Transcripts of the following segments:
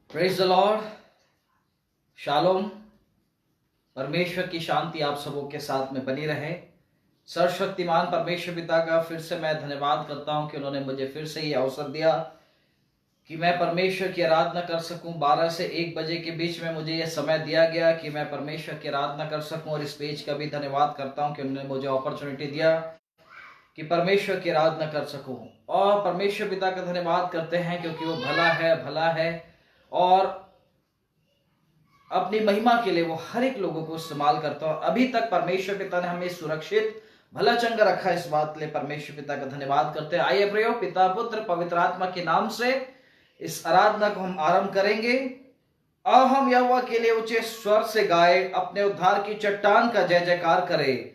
Praise the Lord. Shalom. परमेश्वर की शांति आप सबों के साथ में बनी रहे। सर्वशक्तिमान परमेश्वर पिता का फिर से मैं धन्यवाद करता हूं कि उन्होंने मुझे फिर से ये अवसर दिया कि मैं परमेश्वर की आराधना कर सकूं। 12 से 1 बजे के बीच में मुझे यह समय दिया गया कि मैं परमेश्वर की आराधना कर सकूं, और इस पेज का भी धन्यवाद करता हूं कि उन्होंने मुझे अपॉर्चुनिटी दिया कि परमेश्वर की आराधना कर सकूं। और परमेश्वर पिता का धन्यवाद करते हैं क्योंकि वो भला है और अपनी महिमा के लिए वो हर एक लोगों को इस्तेमाल करता है। अभी तक परमेश्वर पिता ने हमें सुरक्षित भला चंगा रखा, इस बात के लिए परमेश्वर पिता का धन्यवाद करते हैं। आइए प्रियो, पिता पुत्र पवित्र आत्मा के नाम से इस आराधना को हम आरंभ करेंगे। और हम यहोवा के लिए ऊंचे स्वर से गाए, अपने उद्धार की चट्टान का जय जयकार करें।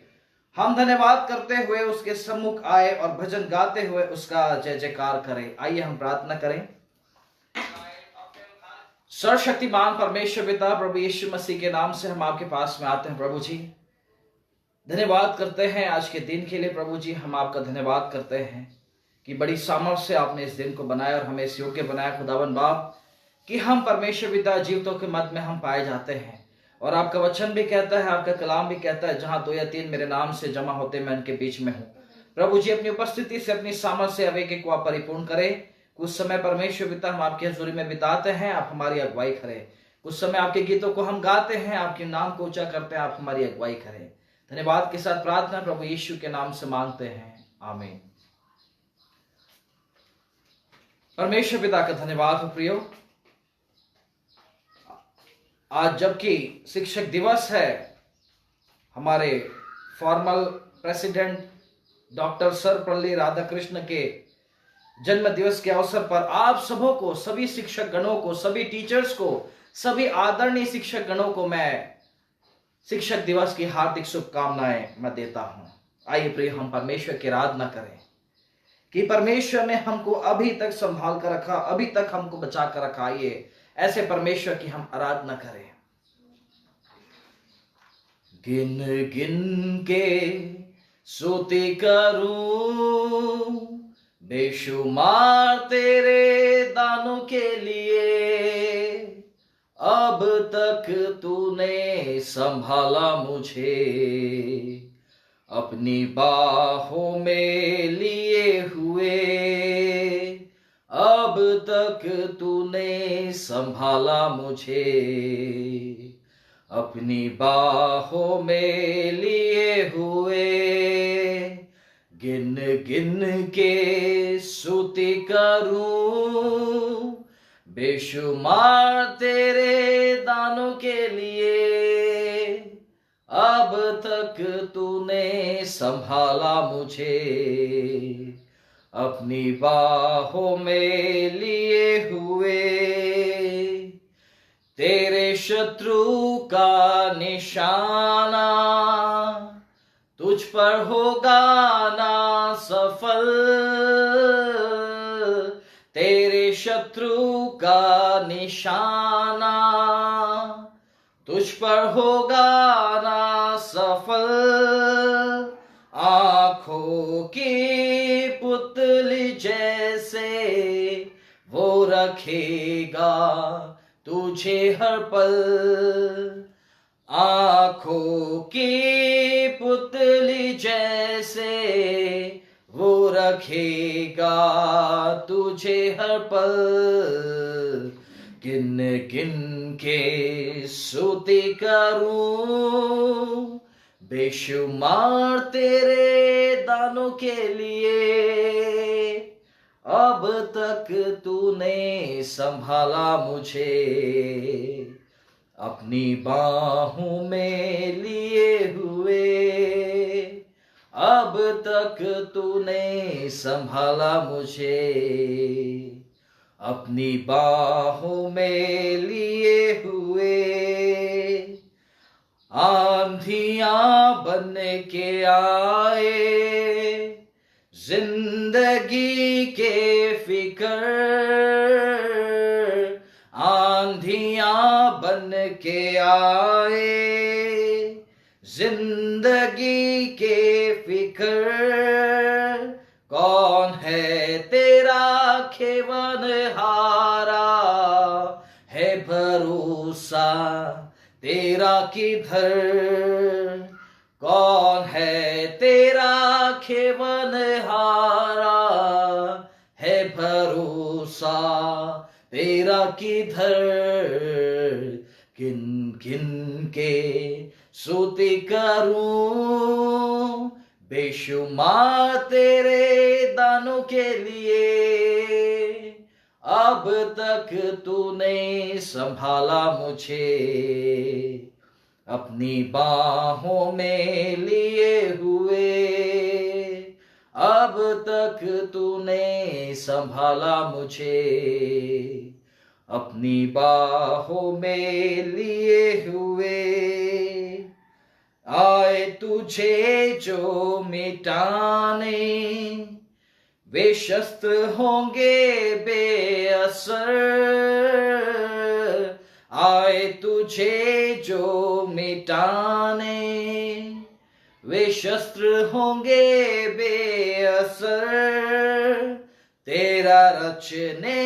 हम धन्यवाद करते हुए उसके सम्मुख आए और भजन गाते हुए उसका जय जयकार करें। आइए हम प्रार्थना करें। सर्वशक्तिमान परमेश्वर पिता प्रभु यीशु मसीह के नाम से हम आपके पास में आते हैं। प्रभु जी, धन्यवाद करते हैं आज के दिन के लिए। प्रभु जी, हम आपका धन्यवाद करते हैं कि बड़ी सामर्थ्य से आपने इस दिन को बनाया और हमें इस योग्य बनाया खुदावन बाप, कि हम परमेश्वर पिता जीवितों के मध्य में हम पाए जाते हैं। और आपका वचन भी कहता है, आपका कलाम भी कहता है, जहां 2 या 3 मेरे नाम से जमा होते मैं उनके बीच में हूं। प्रभु जी, अपनी उपस्थिति से अपनी सामर्थ्य से अब एक को आप परिपूर्ण करें। कुछ समय परमेश्वर पिता हम आपकी हजूरी में बिताते हैं, आप हमारी अगुवाई करें। कुछ समय आपके गीतों को हम गाते हैं, आपके नाम को ऊंचा करते हैं, आप हमारी अगुवाई करें। धन्यवाद के साथ प्रार्थना प्रभु यीशु के नाम से मांगते हैं, आमीन। परमेश्वर पिता का धन्यवाद हो। प्रियो, आज जबकि शिक्षक दिवस है, हमारे formal president doctor Sarvepalli Radhakrishna के जन्म दिवस के अवसर पर आप सबों को, सभी शिक्षक गणों को, सभी टीचर्स को, सभी आदरणीय शिक्षक गणों को मैं शिक्षक दिवस की हार्दिक शुभकामनाएं मैं देता हूं। आइए प्रिय, हम परमेश्वर की आराधना करें कि परमेश्वर ने हमको अभी तक संभाल कर रखा, अभी तक हमको बचा कर रखा। आइए ऐसे परमेश्वर की हम आराधना करें। गिन गिन के स्तुति करूं, बेशुमार तेरे दानों के लिए। अब तक तूने संभाला मुझे, अपनी बाहों में लिए हुए। अब तक तूने संभाला मुझे, अपनी बाहों में लिए हुए। गिन गिन के स्तुति करूं, बेशुमार तेरे दानों के लिए। अब तक तूने संभाला मुझे, अपनी बाहों में लिए हुए। तेरे शत्रु का निशाना तुझ पर होगा ना सफल। तेरे शत्रु का निशाना तुझ पर होगा ना सफल। आंखों की पुतली जैसे वो रखेगा तुझे हर पल। आंखों की पुतली जैसे वो रखेगा तुझे हर पल। गिन गिन के स्तुति करूं, बेशुमार तेरे दानों के लिए। अब तक तूने संभाला मुझे, अपनी बाहों में लिए हुए। अब तक तूने संभाला मुझे, अपनी बाहों में लिए हुए। आंधियां बन के आए जिंदगी के फिकर। आंधियां बन के आए जिंदगी के फिकर। कौन है तेरा खेवन हारा, है भरोसा तेरा किधर, कौन है तेरा खेवनहारा, है भरोसा तेरा किधर, किन किन के स्तुति करूं, बेशुमार तेरे दानों के लिए, अब तक तूने संभाला मुझे, अपनी बाहों में लिए हुए, अब तक तूने संभाला मुझे, अपनी बाहों में लिए हुए। आए तुझे जो मिटाने, वे शस्त्र होंगे बेअसर, आए तुझे जो मिटाने, वे शस्त्र होंगे बेअसर, तेरा रचने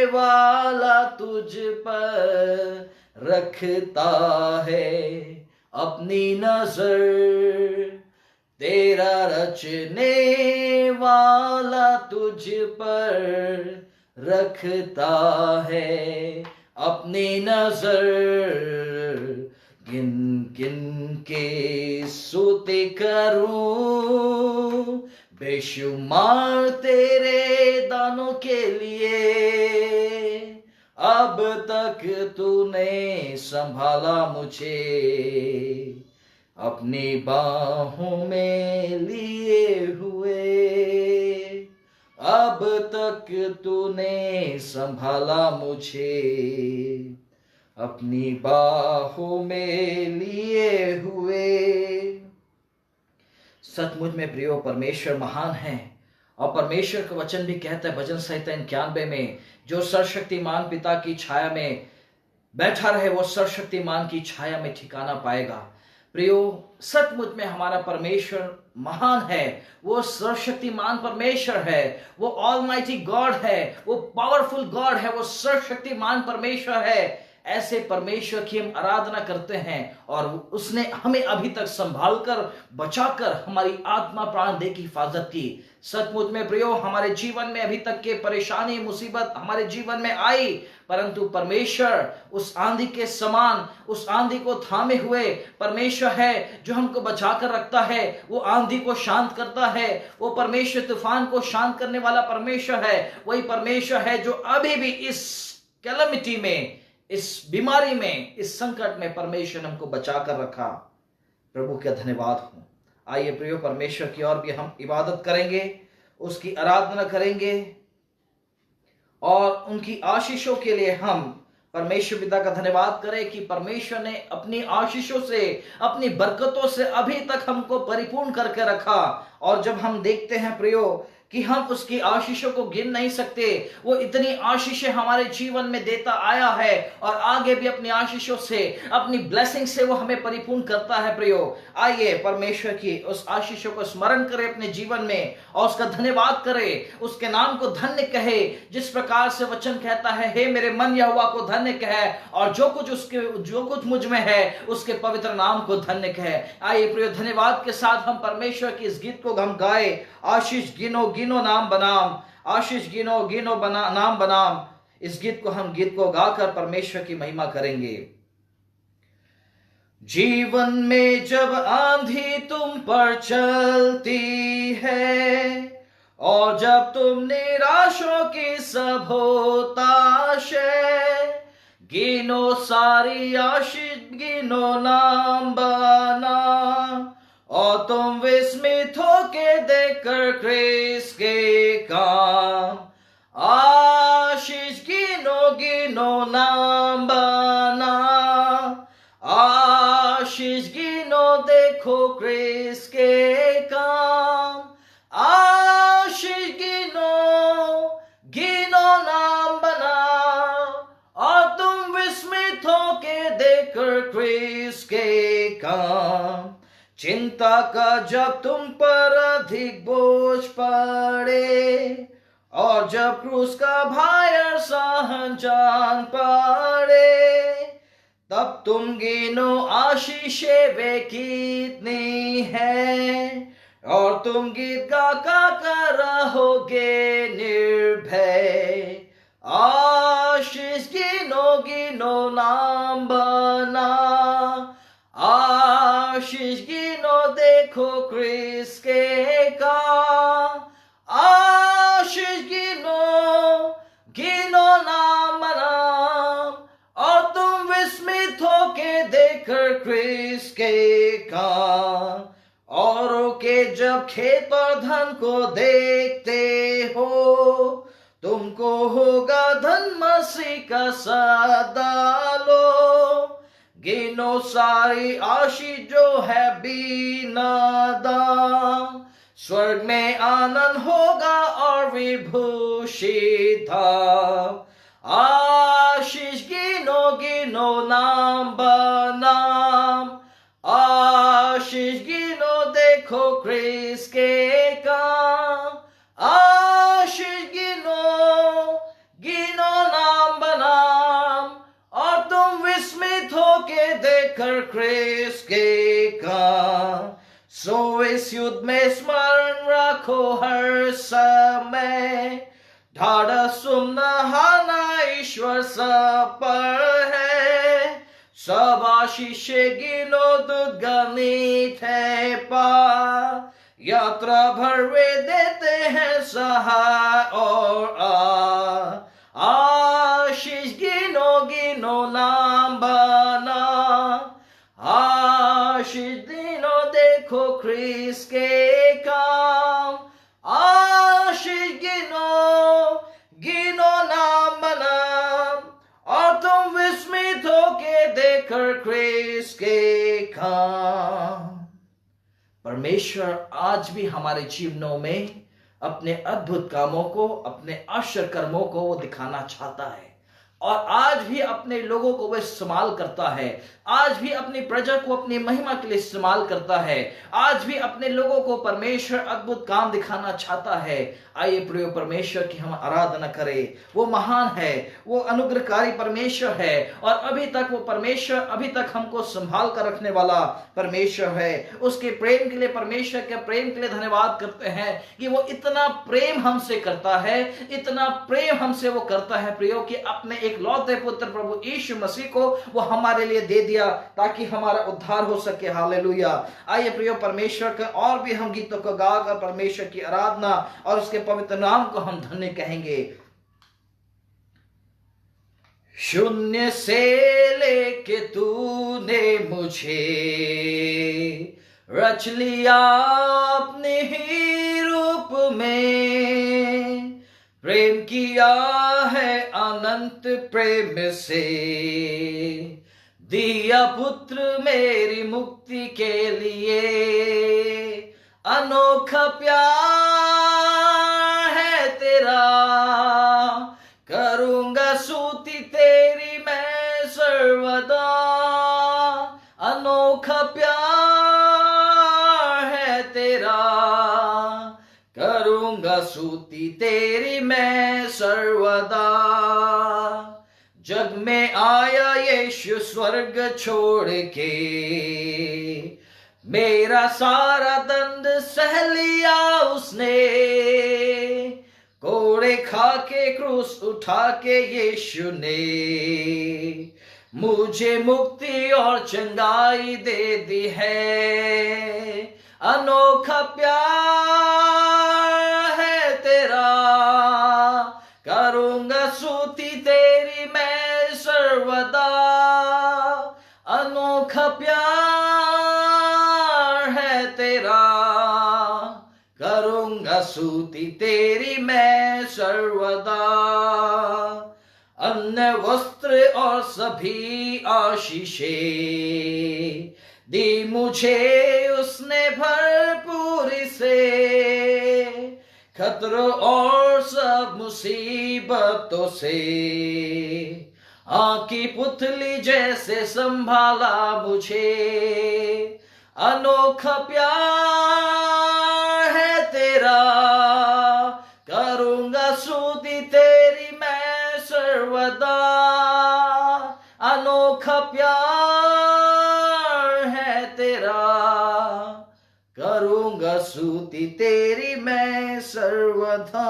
वाला तुझ पर रखता है अपनी नजर, तेरा रचने वाला तुझ पर रखता है अपनी नजर, गिन गिन के स्तुति करूं, बेशुमार तेरे दानों के लिए, अब तक तूने संभाला मुझे, अपनी बाहों में लिए हुए, अब तक तूने संभाला मुझे, अपनी बाहों में लिए हुए। सचमुच में प्रियो, परमेश्वर महान है और परमेश्वर का वचन भी कहता है भजन संहिता 91 में, जो सर्वशक्तिमान पिता की छाया में बैठा रहे वो सर्वशक्तिमान की छाया में ठिकाना पाएगा। प्रियो, सचमुच में हमारा परमेश्वर महान है, वो सर्वशक्तिमान परमेश्वर है, वो ऑलमाइटी गॉड है, वो पावरफुल गॉड है, वो सर्वशक्तिमान परमेश्वर है। ऐसे परमेश्वर की हम आराधना करते हैं और उसने हमें अभी तक संभालकर बचाकर हमारी आत्मा प्राण देह की हिफाजत की। सचमुच में प्रियो, हमारे जीवन में अभी तक के परेशानी मुसीबत हमारे जीवन में आई, परंतु परमेश्वर उस आंधी के समान, उस आंधी को थामे हुए परमेश्वर है जो हमको बचाकर रखता है, वो आंधी को शांत करता है, वो परमेश्वर तूफान को शांत करने वाला परमेश्वर है। वही परमेश्वर है जो अभी भी इस कैलेमिटी में, इस बीमारी में, इस संकट में परमेश्वर ने हमको बचा कर रखा। प्रभु का धन्यवाद हो। आइए प्रियो, परमेश्वर की ओर भी हम इबादत करेंगे, उसकी आराधना करेंगे और उनकी आशीषों के लिए हम परमेश्वर पिता का धन्यवाद करें कि परमेश्वर ने अपनी आशीषों से, अपनी बरकतों से अभी तक हमको परिपूर्ण करके रखा। और जब हम देखते हैं प्रियो कि हम उसकी आशीषों को गिन नहीं सकते, वो इतनी आशीषें हमारे जीवन में देता आया है और आगे भी अपनी आशीषों से, अपनी ब्लेसिंग से वो हमें परिपूर्ण करता है। प्रियो, आइए परमेश्वर की उस आशीषों को स्मरण करें अपने जीवन में और उसका धन्यवाद करें, उसके नाम को धन्य कहे। जिस प्रकार से वचन कहता है, हे मेरे मन यहोवा को धन्य कहे और जो कुछ मुझ में है उसके पवित्र नाम को धन्य कहे। आइए प्रियो, धन्यवाद के साथ हम परमेश्वर की इस गीत को हम गाए, आशीष गिनो गिनो नाम बनाम, आशीष गिनो गिनो नाम बनाम। इस गीत को गाकर परमेश्वर की महिमा करेंगे। जीवन में जब आंधी तुम पर चलती है और जब तुम निराशों की सब होताश है, गिनो सारी आशीष गिनो नाम बनाम, और तुम विस्मित होके देखकर क्रिस के काम, आशीष गिनो गिनो नाम बना, आशीष गिनो देखो क्रिस के काम, आशीष गिनो गिनो नाम बना, और तुम विस्मित होके देखकर क्रिस के काम। चिंता का जब तुम पर अधिक बोझ पड़े और जब क्रूस का भार सहन जान पाए, तुम गिनो आशीषें वे कितनी है, और तुम गीत गा कर रहोगे निर्भय। आशीष गिनो गिनो नाम बना, आशीष गिनो देखो क्रिस्के का। आशीष गिनो गिनो नाम नाम, और तुम विस्मित होके देखकर क्रिस्के का। औरों के जब खेत और धन को देखते हो, तुमको होगा धन मसीह का सदा लो। गिनो सारी आशीष जो है बीनादान, स्वर्ग में आनंद होगा और विभूषित धाम। आशीष गिनो गिनो नाम बनाम, आशीष गिनो देखो क्रिस्के काम। आशीष गिनो गिनो नाम बनाम, और तुम विस्मित होके देखकर क्रिस्के काम। सो इस युद्ध में स्मरण रखो हर समय, ढाढ़स तुम नहाना ईश्वर सब पर है। सब आशीषें गिनो दुर्गणित है पार, यात्रा भर वे देते हैं सहाय और आशीष गिनो गिनो नाम बना, आशीष गिनो देखो क्रिस्के काम। आशीष गिनो गिनो नाम बनाम, और तुम विस्मित होके देखकर क्रिस्के काम। परमेश्वर आज भी हमारे जीवनों में अपने अद्भुत कामों को, अपने आश्चर्य कर्मों को वो दिखाना चाहता है, और आज भी अपने लोगों को वो इस्तेमाल करता है। आज भी अपनी प्रजा को अपनी महिमा के लिए इस्तेमाल करता है। आज भी अपने लोगों को परमेश्वर अद्भुत काम दिखाना चाहता है। आइए प्रिय परमेश्वर की हम आराधना करें। वो महान है, वो अनुग्रहकारी परमेश्वर है, और अभी तक वो परमेश्वर अभी तक हमको संभाल कर रखने वाला परमेश्वर है। उसके प्रेम के लिए, परमेश्वर के प्रेम के लिए धन्यवाद करते हैं कि वो इतना प्रेम हमसे करता है, इतना प्रेम हमसे वो करता है प्रियो, कि अपने एक लौते पुत्र प्रभु यीशु मसीह को वो हमारे लिए दे दिया ताकि हमारा उद्धार हो सके। हालेलुया। आइए प्रियो परमेश्वर का और भी हम गीतों को गाकर परमेश्वर की आराधना और उसके पवित्र नाम को हम धन्य कहेंगे। शून्य से लेके तूने मुझे रच लिया अपने ही रूप में, प्रेम किया है अनंत प्रेम से, दिया पुत्र मेरी मुक्ति के लिए। अनोखा प्यार है तेरा, करूंगा स्तुति तेरी मैं सर्वदा। अनोखा प्यार है तेरा, करूंगा स्तुति तेरी मैं सर्वदा। जग में आया यीशु स्वर्ग छोड़ के, मेरा सारा दंड सह लिया उसने। कोड़े खा के क्रूस उठा के यीशु ने मुझे मुक्ति और चंगाई दे दी है। अनोखा प्यार है तेरा, करूंगा स्तुति तेरी मैं सर्वदा। अनोखा प्यार है तेरा, करूंगा स्तुति तेरी मैं सर्वदा। अन्न वस्त्र और सभी आशीषें दी मुझे उसने भरपूरी से। खतरों और सब मुसीबतों से आँखी पुतली जैसे संभाला मुझे। अनोखा प्यार है तेरा, करूंगा स्तुति तेरी मैं सर्वदा। अनोखा प्यार स्तुति तेरी मैं सर्वथा।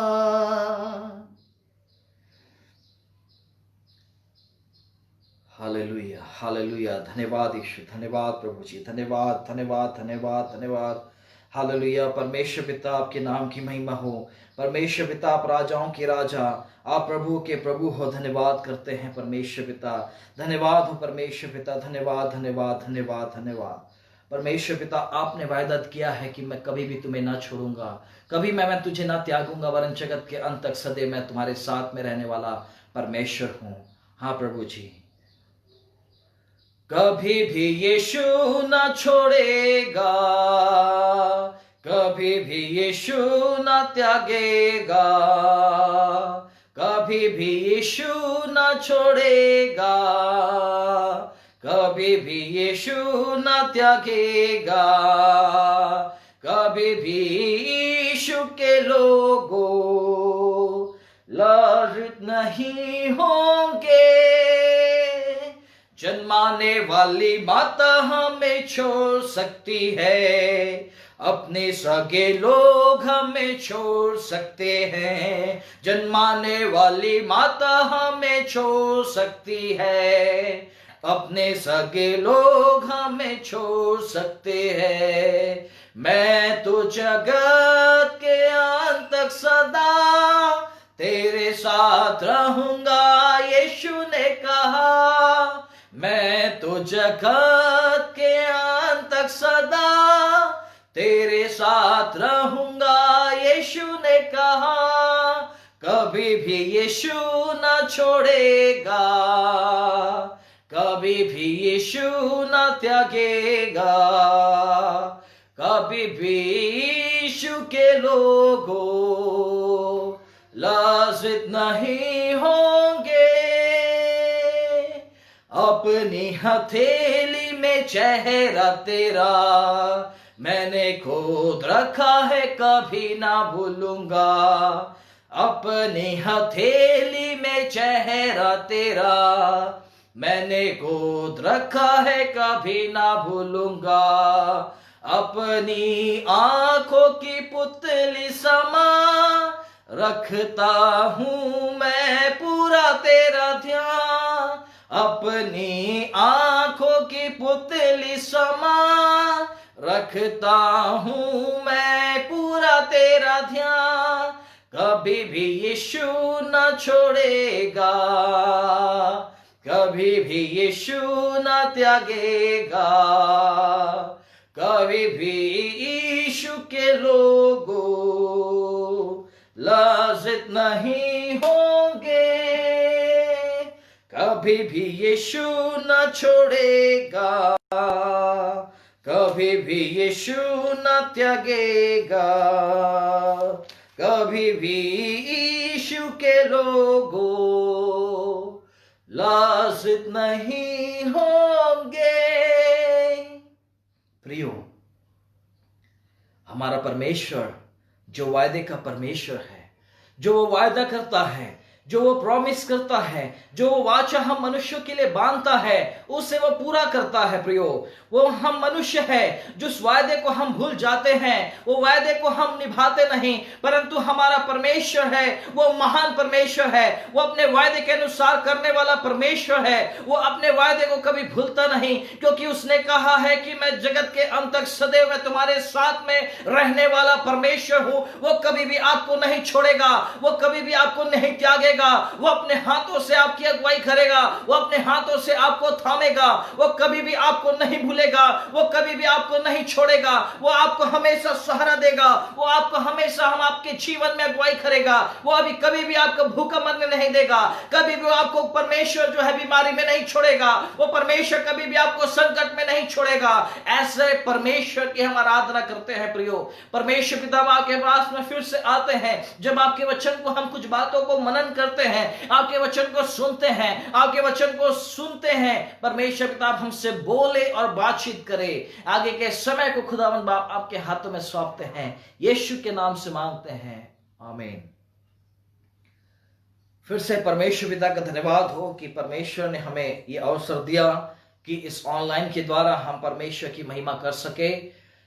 Hallelujah, hallelujah. धन्यवाद यीशु, धन्यवाद प्रभु जी, धन्यवाद धन्यवाद धन्यवाद धन्यवाद। हालेलुया। परमेश्वर पिता आपके नाम की महिमा हो। परमेश्वर पिता आप राजाओं के राजा, आप प्रभु के प्रभु हो। धन्यवाद करते हैं परमेश्वर पिता, धन्यवाद हो परमेश्वर पिता, धन्यवाद धन्यवाद धन्यवाद धन्यवाद। परमेश्वर पिता आपने वायदा किया है कि मैं कभी भी तुम्हें ना छोड़ूंगा, कभी मैं तुझे ना त्यागूंगा, वरन जगत के अंत तक सदैव मैं तुम्हारे साथ में रहने वाला परमेश्वर हूं। हाँ प्रभु जी, कभी भी यीशु न छोड़ेगा, कभी भी यीशु न त्यागेगा, कभी भी यीशु न छोड़ेगा, कभी भी यीशु न त्यागेगा, कभी भी यीशु के लोगों लज्जित नहीं होंगे। जन्माने वाली माता हमें छोड़ सकती है, अपने सगे लोग हमें छोड़ सकते हैं। जन्माने वाली माता हमें छोड़ सकती है, अपने सगे लोग हमें छोड़ सकते हैं। मैं तो जगत के अंत तक सदा तेरे साथ रहूंगा, यीशु ने कहा। मैं तो जगत के अंत तक सदा तेरे साथ रहूंगा, यीशु ने कहा। कभी भी यीशु न छोड़ेगा, कभी भी यीशु न त्यागेगा, कभी भी यीशु के लोगों लज्जित नहीं होंगे। अपनी हथेली में चेहरा तेरा मैंने खोद रखा है, कभी ना भूलूंगा। अपनी हथेली में चेहरा तेरा मैंने खोद रखा है, कभी ना भूलूंगा। अपनी आंखों की पुतली समा रखता हूं मैं पूरा तेरा ध्यान। अपनी आंखों की पुतली समा रखता हूं मैं पूरा तेरा ध्यान। कभी भी यीशु न छोड़ेगा, कभी भी यीशु न त्यागेगा, कभी भी यीशु के लोगों लज्जित नहीं होंगे। कभी भी यीशु न छोड़ेगा, कभी भी यीशु न त्यागेगा, कभी भी यीशु के लोगों लज्जित नहीं होंगे। प्रियो, हमारा परमेश्वर जो वायदे का परमेश्वर है, जो वो वायदा करता है, जो वो प्रॉमिस करता है, जो वो वाचा हम मनुष्यों के लिए बांधता है, उसे वो पूरा करता है। प्रियो, वो हम मनुष्य है जिस वायदे को हम भूल जाते हैं, वो वायदे को हम निभाते नहीं, परंतु हमारा परमेश्वर है वो महान परमेश्वर है, वो अपने वायदे के अनुसार करने वाला परमेश्वर है। वो अपने वायदे को कभी भूलता नहीं, क्योंकि उसने कहा है कि मैं जगत के अंत तक सदैव मैं तुम्हारे साथ में रहने वाला परमेश्वर हूं। वो कभी भी आपको नहीं छोड़ेगा, वो कभी भी आपको नहीं त्यागेगा, वो अपने हाथों से आपकी अगुवाई करेगा, वो अपने हाथों से आपको थामेगा, वो कभी भी आपको नहीं भूलेगा, वो कभी भी आपको नहीं छोड़ेगा, वो आपको हमेशा सहारा देगा, वो आपको हमेशा हम आपके जीवन में अगुवाई करेगा। वो अभी कभी भी आपको भूखा मरने नहीं देगा, कभी भी आपको परमेश्वर जो है बीमारी में नहीं छोड़ेगा, वो परमेश्वर कभी भी आपको संकट में नहीं छोड़ेगा। ऐसे परमेश्वर की हम आराधना करते हैं। प्रियो, परमेश्वर पिता आपके पास में फिर से आते हैं जब आपके वचन को हम कुछ बातों को मनन करते हैं, आपके वचन को सुनते हैं, आपके वचन को सुनते हैं। परमेश्वर पिता हमसे बोले और बातचीत करे। आगे के समय को खुदावंद बाप आपके हाथों में सौंपते हैं, यीशु के नाम से मांगते हैं, आमीन। फिर से परमेश्वर पिता का धन्यवाद हो कि परमेश्वर ने हमें यह अवसर दिया कि इस ऑनलाइन के द्वारा हम परमेश्वर की महिमा कर सके।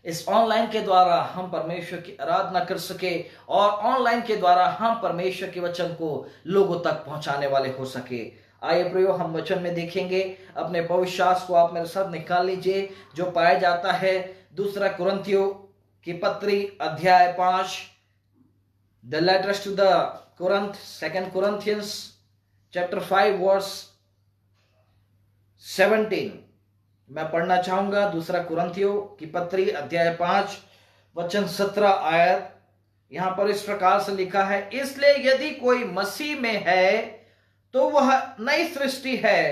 इस ऑनलाइन के द्वारा हम परमेश्वर की आराधना कर सके और ऑनलाइन के द्वारा हम परमेश्वर के वचन को लोगों तक पहुंचाने वाले हो सके। आइए प्रियो, हम वचन में देखेंगे। अपने पवित्र शास्त्र को आप मेरे साथ निकाल लीजिए, जो पाया जाता है दूसरा कुरिन्थियों की पत्री अध्याय 5, the letters to the Corinth, 2 Corinthians chapter 5 verse 17। मैं पढ़ना चाहूंगा दूसरा कुरिन्थियों की पत्री अध्याय 5 वचन 17 आयत। यहां पर इस प्रकार से लिखा है, इसलिए यदि कोई मसीह में है तो वह नई सृष्टि है,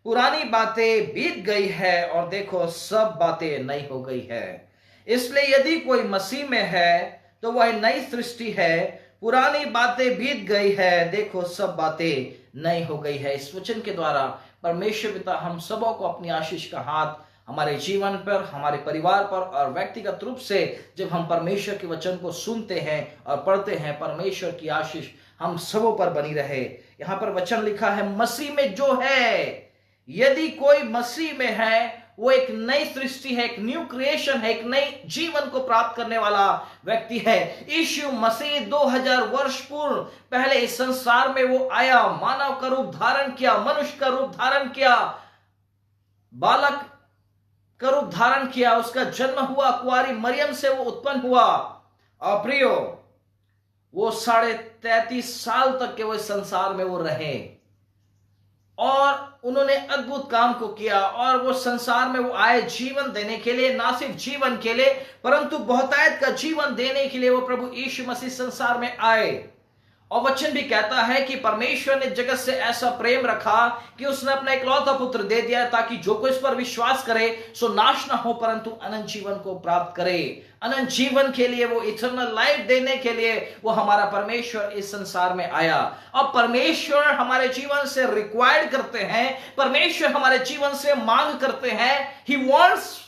पुरानी बातें बीत गई है और देखो सब बातें नई हो गई है। इसलिए यदि कोई मसीह में है तो वह नई सृष्टि है, पुरानी बातें बीत गई है, देखो सब बातें नई हो गई है। इस वचन के द्वारा परमेश्वर पिता हम सबों को अपनी आशीष का हाथ हमारे जीवन पर, हमारे परिवार पर और व्यक्तिगत रूप से जब हम परमेश्वर के वचन को सुनते हैं और पढ़ते हैं, परमेश्वर की आशीष हम सबों पर बनी रहे। यहां पर वचन लिखा है, मसीह में जो है, यदि कोई मसीह में है वो एक नई सृष्टि है, एक न्यू क्रिएशन है, एक नई जीवन को प्राप्त करने वाला व्यक्ति है। यीशु मसीह 2000 वर्ष पूर्व पहले इस संसार में वो आया, मानव का रूप धारण किया, मनुष्य का रूप धारण किया, बालक का रूप धारण किया, उसका जन्म हुआ, कुंवारी मरियम से वो उत्पन्न हुआ। और प्रियो, वो 33.5 साल तक के वो इस संसार में वो रहे और उन्होंने अद्भुत काम को किया। और वो संसार में वो आए जीवन देने के लिए, ना सिर्फ जीवन के लिए परंतु बहुतायत का जीवन देने के लिए वो प्रभु यीशु मसीह संसार में आए। और वचन भी कहता है कि परमेश्वर ने जगत से ऐसा प्रेम रखा कि उसने अपना इकलौता पुत्र दे दिया, ताकि जो कोई इस पर विश्वास करे सो नाश ना हो परंतु अनंत जीवन को प्राप्त करे। अनंत जीवन के लिए, वो इटर्नल लाइफ देने के लिए वो हमारा परमेश्वर इस संसार में आया। और परमेश्वर हमारे जीवन से रिक्वायर्ड करते हैं, परमेश्वर हमारे जीवन से मांग करते हैं। He wants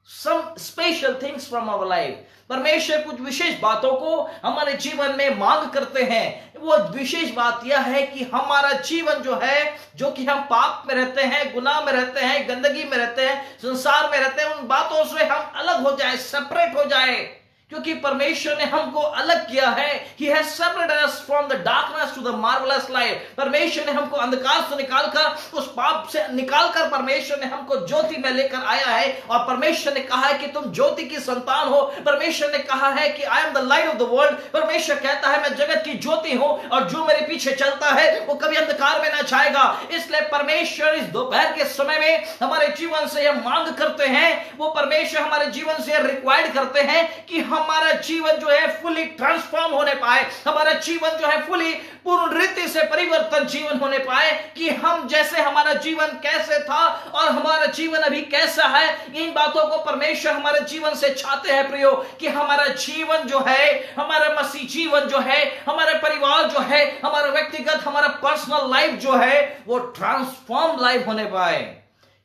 some special things from our life। परमेश्वर कुछ विशेष बातों को हमारे जीवन में मांग करते हैं। वो विशेष बात यह है कि हमारा जीवन जो है, जो कि हम पाप में रहते हैं, गुनाह में रहते हैं, गंदगी में रहते हैं, संसार में रहते हैं, उन बातों से हम अलग हो जाए, सेपरेट हो जाए, क्योंकि परमेश्वर ने हमको अलग किया है। He has separated us from the darkness to the marvelous light। परमेश्वर ने हमको अंधकार से निकालकर, उस पाप से निकालकर परमेश्वर ने हमको ज्योति में लेकर आया है। और परमेश्वर ने कहा है कि तुम ज्योति की संतान हो। परमेश्वर ने कहा है कि I am the light of the world। परमेश्वर कहता है मैं जगत की ज्योति हूं और जो मेरे पीछे चलता है वो कभी अंधकार में ना जाएगा। इसलिए परमेश्वर इस दोपहर के समय में हमारे जीवन से यह मांग करते हैं, वो परमेश्वर हमारे जीवन से रिक्वायर्ड करते हैं कि हमारा जीवन जो है फुली ट्रांसफॉर्म होने पाए, हमारा जीवन जो है फुली पूर्ण रीति से परिवर्तन जीवन होने पाए, कि हम जैसे हमारा जीवन कैसे था और हमारा जीवन अभी कैसा है, इन बातों को परमेश्वर हमारे जीवन से चाहते हैं प्रियो, कि हमारा जीवन जो है, हमारा मसीह जीवन जो है, हमारा परिवार जो है, हमारा व्यक्तिगत, हमारा पर्सनल लाइफ जो है वो ट्रांसफॉर्म लाइफ होने पाए।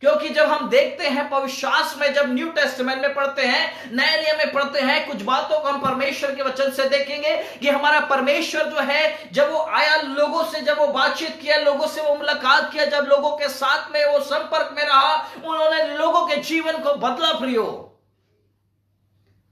क्योंकि जब हम देखते हैं पवित्र शास्त्र में, जब न्यू टेस्टामेंट में पढ़ते हैं, नए नियम में पढ़ते हैं, कुछ बातों को हम परमेश्वर के वचन से देखेंगे कि हमारा परमेश्वर जो है, जब वो आया लोगों से, जब वो बातचीत किया, लोगों से वो मुलाकात किया, जब लोगों के साथ में वो संपर्क में रहा, उन्होंने लोगों के जीवन को बदला प्रियो।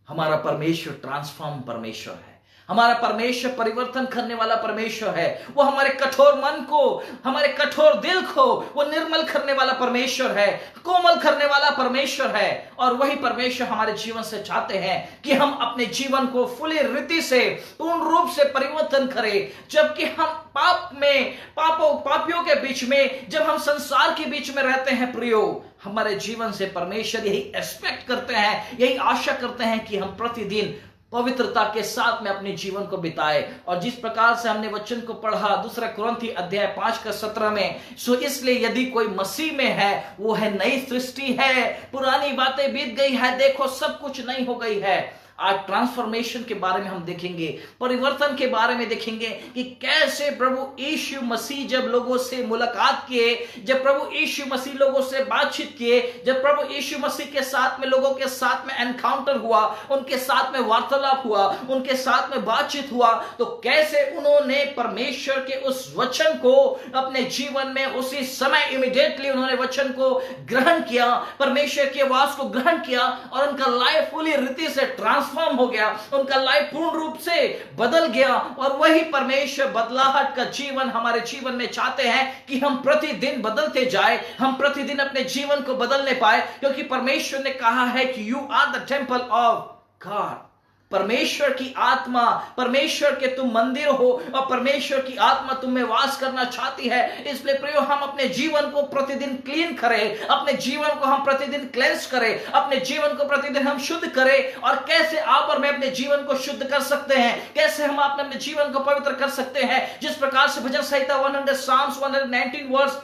हमारा परमेश्वर ट्रांसफॉर्म परमेश्वर है, हमारा परमेश्वर परिवर्तन करने वाला परमेश्वर है। वो हमारे कठोर मन को, हमारे कठोर दिल को वो निर्मल करने वाला परमेश्वर है, कोमल करने वाला परमेश्वर है। और वही परमेश्वर हमारे जीवन से चाहते हैं कि हम अपने जीवन को फुली रीति से, पूर्ण रूप से परिवर्तन करें। जबकि हम पाप में, पापियों के बीच में, जब हम संसार के बीच में रहते हैं प्रियो, हमारे जीवन से परमेश्वर यही एक्सपेक्ट करते हैं, यही आशा करते हैं कि हम प्रतिदिन पवित्रता के साथ में अपने जीवन को बिताए। और जिस प्रकार से हमने वचन को पढ़ा दूसरा कुरिन्थी अध्याय 5 का 17 में, सो इसलिए यदि कोई मसीह में है वो है नई सृष्टि है, पुरानी बातें बीत गई है, देखो सब कुछ नई हो गई है। आज ट्रांसफॉर्मेशन के बारे में हम देखेंगे, परिवर्तन के बारे में देखेंगे कि कैसे प्रभु यीशु मसीह जब लोगों से मुलाकात किए, जब प्रभु यीशु मसीह लोगों से बातचीत किए, जब प्रभु यीशु मसीह के साथ में लोगों के साथ में एनकाउंटर हुआ, उनके साथ में वार्तालाप हुआ, उनके साथ में बातचीत हुआ, तो कैसे उन्होंने परमेश्वर के उस वचन को अपने जीवन में उसी समय इमीडिएटली उन्होंने वचन को ग्रहण किया, परमेश्वर की आवाज को ग्रहण किया और उनका लाइफ पूरी रीति से ट्रांसफॉर्म हो गया, उनका लाइफ पूर्ण रूप से बदल गया। और वही परमेश्वर बदलाहट का जीवन हमारे जीवन में चाहते हैं कि हम प्रतिदिन बदलते जाए, हम प्रतिदिन अपने जीवन को बदलने पाए, क्योंकि परमेश्वर ने कहा है कि you are the temple of God. परमेश्वर की आत्मा, परमेश्वर के तुम मंदिर हो और परमेश्वर की आत्मा तुम में वास करना चाहती है। इसलिए प्रियो, हम अपने जीवन को प्रतिदिन क्लीन करें, अपने जीवन को हम प्रतिदिन क्लेंस करें, अपने जीवन को प्रतिदिन हम शुद्ध करें। और कैसे आप और मैं अपने जीवन को शुद्ध कर सकते हैं, कैसे हम अपने जीवन को पवित्र कर सकते हैं, जिस प्रकार से भजन संहिता 100 Psalms 119 वर्स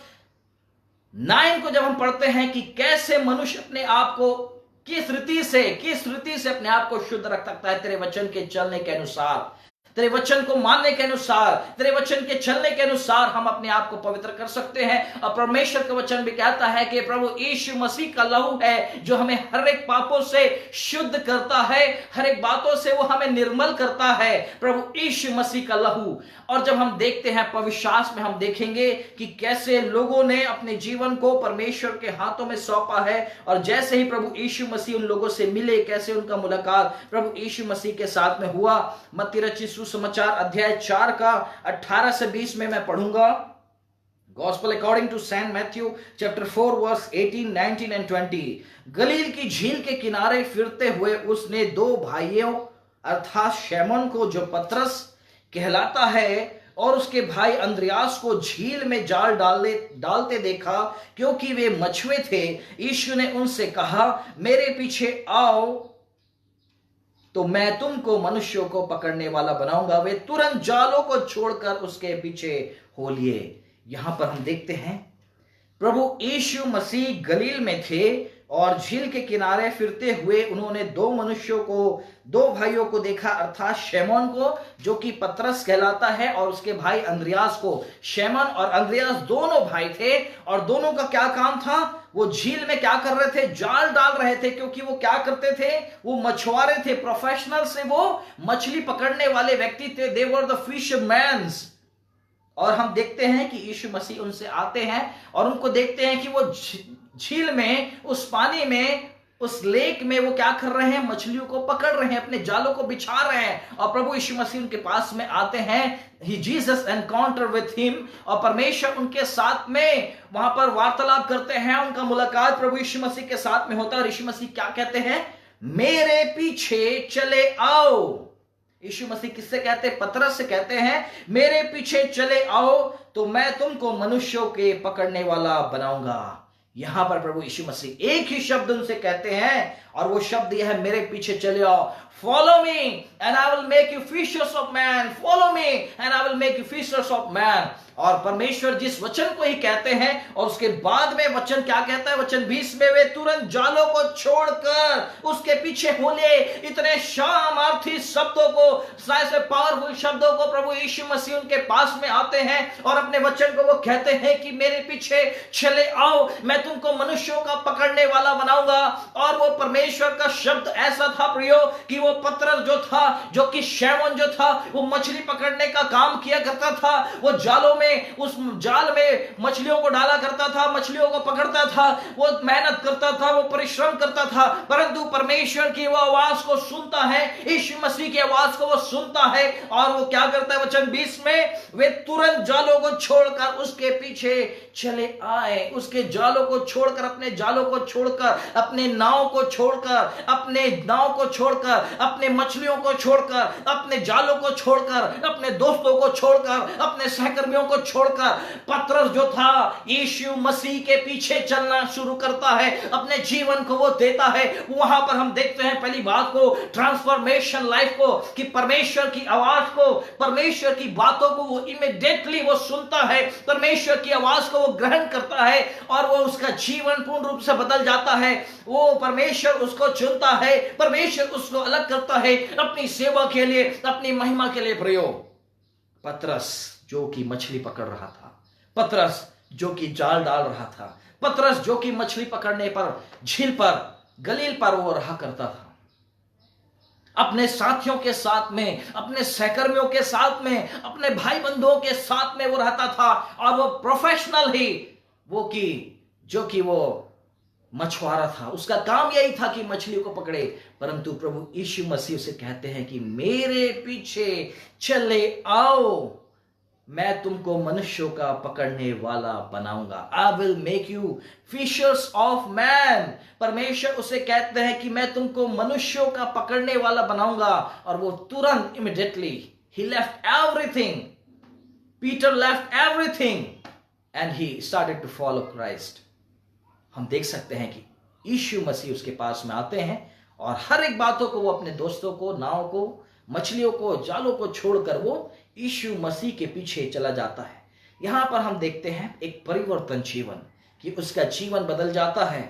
9 को जब हम पढ़ते हैं कि कैसे मनुष्य अपने आप को किस रीति से अपने आप को शुद्ध रख सकता है, तेरे वचन के चलने के अनुसार, तेरे वचन को मानने के अनुसार, तेरे वचन के चलने के अनुसार हम अपने आप को पवित्र कर सकते हैं। और परमेश्वर का वचन भी कहता है कि प्रभु यीशु मसीह का लहू है जो हमें हर एक पापों से शुद्ध करता है, हर एक बातों से वो हमें निर्मल करता है, प्रभु यीशु मसीह का लहू। और जब हम देखते हैं पवित्र शास्त्र में, हम देखेंगे कि कैसे लोगों ने अपने जीवन को परमेश्वर के हाथों में सौंपा है। और जैसे ही प्रभु यीशु मसीह उन लोगों से मिले, कैसे उनका मुलाकात प्रभु यीशु मसीह के साथ में हुआ। मत्ती रचित सुसमाचार अध्याय 4 का 18 से 20 में मैं पढ़ूंगा। Gospel according to Saint Matthew chapter 4 verse 18, 19 and 20। गलील की झील के किनारे फिरते हुए उसने दो भाइयों अर्थात शैमोन को, जो पतरस कहलाता है, और उसके भाई अंद्रयास को झील में जाल डालते देखा, क्योंकि वे मछुए थे। यीशु ने उनसे कहा, मेरे पीछे आओ तो मैं तुमको मनुष्यों को पकड़ने वाला बनाऊंगा। वे तुरंत जालों को छोड़कर उसके पीछे हो लिए। यहां पर हम देखते हैं प्रभु यीशु मसीह गलील में थे और झील के किनारे फिरते हुए उन्होंने दो भाइयों को देखा, अर्थात शैमोन को जो कि पतरस कहलाता है, और उसके भाई अंद्रयास को। शैमोन और अंद्रयास दोनों भाई थे और दोनों का क्या काम था? वो झील में क्या कर रहे थे? जाल डाल रहे थे, क्योंकि वो क्या करते थे? वो मछुआरे थे, प्रोफेशनल से वो मछली पकड़ने वाले व्यक्ति थे। दे वर द फिशरमैन्स। और हम देखते हैं कि यीशु मसीह उनसे आते हैं और उनको देखते हैं कि वो झील में, उस पानी में, उस लेक में वो क्या कर रहे हैं? मछलियों को पकड़ रहे हैं, अपने जालों को बिछा रहे हैं। और प्रभु यीशु मसीह उनके पास में आते हैं। जीसस एनकाउंटर विथ हिम, और परमेश्वर उनके साथ में वहां पर वार्तालाप करते हैं। उनका मुलाकात प्रभु यीशु मसीह के साथ में होता है। और यीशु मसीह क्या कहते हैं? मेरे पीछे चले आओ। यीशु मसीह किससे कहते हैं? पतरस से कहते हैं, मेरे पीछे चले आओ तो मैं तुमको मनुष्यों के पकड़ने वाला बनाऊंगा। यहां पर प्रभु यीशु मसीह एक ही शब्द उनसे कहते हैं, और वो शब्द यह है, मेरे पीछे चले आओ। Follow me and I will make you fishers of man. Follow me and I will make you fishers of man. और परमेश्वर जिस वचन को ही कहते हैं, और उसके बाद में वचन क्या कहता है? वचन 20 में, वे तुरंत जालों को छोड़कर उसके पीछे हो ले। इतने सामर्थी शब्दों को, पावरफुल शब्दों को प्रभु यीशु मसीह उनके पास में आते हैं और अपने वचन को वो कहते हैं कि मेरे पीछे चले आओ, मैं तुमको मनुष्यों का पकड़ने वाला बनाऊंगा। और वो परमेश्वर का शब्द ऐसा था प्रियो कि वो पतरस जो था, जो कि शैमोन जो था, वो मछली पकड़ने का काम किया करता था। वो जालों में, उस जाल में मछलियों को डाला करता था, मछलियों को पकड़ता था, वो मेहनत करता था, वो परिश्रम करता था। परंतु परमेश्वर की वो आवाज को सुनता है, यीशु मसीह की आवाज को वो सुनता है, और वो क्या करता है? वचन 20 में, वे तुरंत जालों को छोड़कर उसके पीछे चले आए। उसके जालों को छोड़कर, अपने जालों को छोड़कर, अपने नाव को छोड़कर, अपने नाव को छोड़कर, अपने मछलियों को छोड़कर, अपने जालों को छोड़कर, अपने दोस्तों को छोड़कर, अपने सहकर्मियों को छोड़कर पतरस जो था यीशु मसीह के पीछे चलना शुरू करता है। अपने जीवन को वो देता है। वहां पर हम देखते हैं पहली बात को, ट्रांसफॉर्मेशन लाइफ को, कि परमेश्वर की आवाज को, परमेश्वर की बातों को वो इमीडिएटली वो सुनता है, परमेश्वर की आवाज को वो ग्रहण करता है और वो उसका जीवन पूर्ण रूप से बदल जाता है। वो परमेश्वर उसको चुनता है, परमेश्वर उसको अलग करता है अपनी सेवा के लिए, अपनी महिमा के लिए प्रयोग। पतरस जो कि मछली पकड़ रहा था, पतरस जो कि जाल डाल रहा था, पतरस जो कि मछली पकड़ने पर झील पर गलील पर वो रहा करता था, अपने साथियों के साथ में, अपने सहकर्मियों के साथ में, अपने भाई बंधुओं के साथ में वो रहता था। और वो प्रोफेशनल ही वो कि वो मछुआरा था, उसका काम यही था कि मछलियों को पकड़े। परंतु प्रभु यीशु मसीह उसे कहते हैं कि मेरे पीछे चले आओ, मैं तुमको मनुष्यों का पकड़ने वाला बनाऊंगा। I will make you fishers of man. परमेश्वर उसे कहते हैं कि मैं तुमको मनुष्यों का पकड़ने वाला बनाऊंगा। और वो तुरंत इमीडिएटली ही left everything, Peter left everything and he started to follow Christ. हम देख सकते हैं कि यीशु मसीह उसके पास में आते हैं और हर एक बातों को वो अपने दोस्तों को, नाव को, मछलियों को, जालों को छोड़कर वो यीशु मसीह के पीछे चला जाता है। यहां पर हम देखते हैं एक परिवर्तन जीवन, कि उसका जीवन बदल जाता है।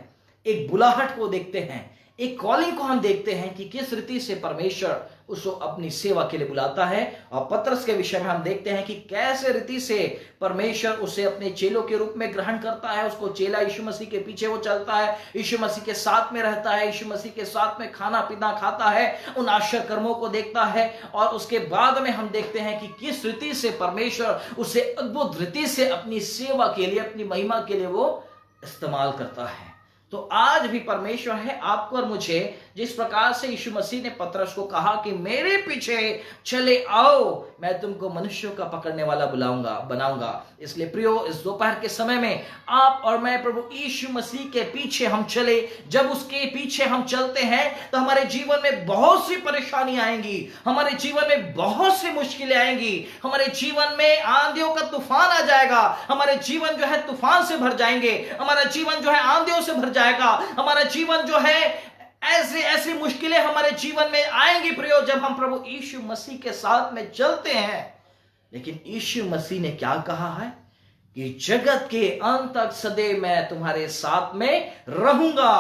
एक बुलाहट को देखते हैं, एक कॉलिंग को हम देखते हैं कि किस रीति से परमेश्वर उसको अपनी सेवा के लिए बुलाता है। और पतरस के विषय में हम देखते हैं कि कैसे रीति से परमेश्वर उसे अपने चेलों के रूप में ग्रहण करता है। उसको चेला, यीशु मसीह के पीछे वो चलता है, यीशु मसीह के साथ में रहता है, यीशु मसीह के साथ में खाना पीना खाता है, उन आश्चर्य कर्मों को देखता है। और उसके बाद में हम देखते हैं कि किस रीति से परमेश्वर उसे अद्भुत रीति से अपनी सेवा के लिए, अपनी महिमा के लिए वो इस्तेमाल करता है। तो आज भी परमेश्वर है आपको और मुझे, जिस प्रकार से यीशु मसीह ने पतरस को कहा कि मेरे पीछे चले आओ, मैं तुमको मनुष्यों का पकड़ने वाला बनाऊंगा। इसलिए प्रियो, इस दोपहर के समय में आप और मैं प्रभु यीशु मसीह के पीछे हम चले। जब उसके पीछे हम चलते हैं तो हमारे जीवन में बहुत सी परेशानी आएंगी, हमारे जीवन में बहुत सी मुश्किलें आएंगी, हमारे जीवन में आंधियों का तूफान आ जाएगा, हमारे जीवन जो है तूफान से भर जाएंगे, हमारा जीवन जो है आंधियों से भर जाएगा, हमारा जीवन जो है ऐसी मुश्किलें हमारे जीवन में आएंगी प्रियो, जब हम प्रभु यीशु मसीह के साथ में चलते हैं। लेकिन यीशु मसीह ने क्या कहा है कि जगत के अंत तक सदैव मैं तुम्हारे साथ में रहूंगा।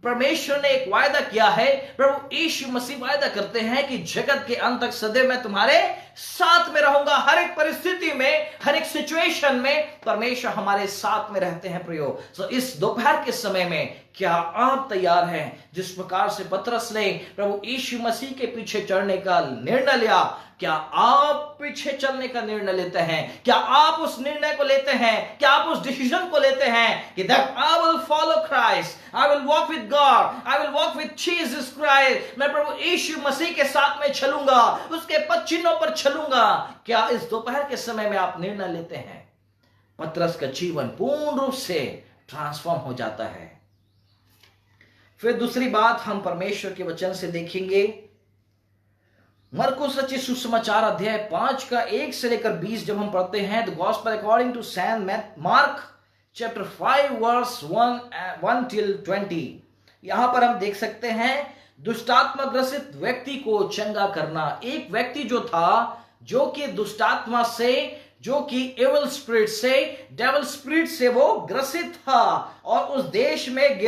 परमेश्वर ने एक वायदा किया है, प्रभु यीशु मसीह वायदा करते हैं कि जगत के अंत तक सदैव मैं तुम्हारे साथ में रहूंगा। हर एक परिस्थिति में, हर एक सिचुएशन में परमेश्वर हमारे साथ में रहते हैं प्रियो। सो इस दोपहर के समय में क्या आप तैयार हैं? जिस प्रकार से पतरस ने प्रभु यीशु मसीह के पीछे चढ़ने का निर्णय लिया, क्या आप पीछे चलने का निर्णय लेते हैं? क्या आप उस निर्णय को लेते हैं? क्या आप उस डिसीजन को लेते हैं कि that I will follow Christ, I will walk with God, I will walk with Jesus Christ. मैं प्रभु यीशु मसीह के साथ में चलूंगा, उसके पद चिन्हों पर चलूंगा। क्या इस दोपहर के समय में आप निर्णय लेते हैं? पतरस का जीवन पूर्ण रूप से ट्रांसफॉर्म हो जाता है। फिर दूसरी बात हम परमेश्वर के वचन से देखेंगे। मरकुस रचित सुसमाचार अध्याय 5 का 1 से लेकर 20 जब हम पढ़ते हैं, the gospel according to saint Mark chapter 5 verse 1 till 20, यहां पर हम देख सकते हैं दुष्टात्मा ग्रसित व्यक्ति को चंगा करना। एक व्यक्ति जो था, जो कि दुष्टात्मा से, जो कि एविल स्पिरिट से, डेविल स्पिरिट से वो ग्रसित था और उस देश में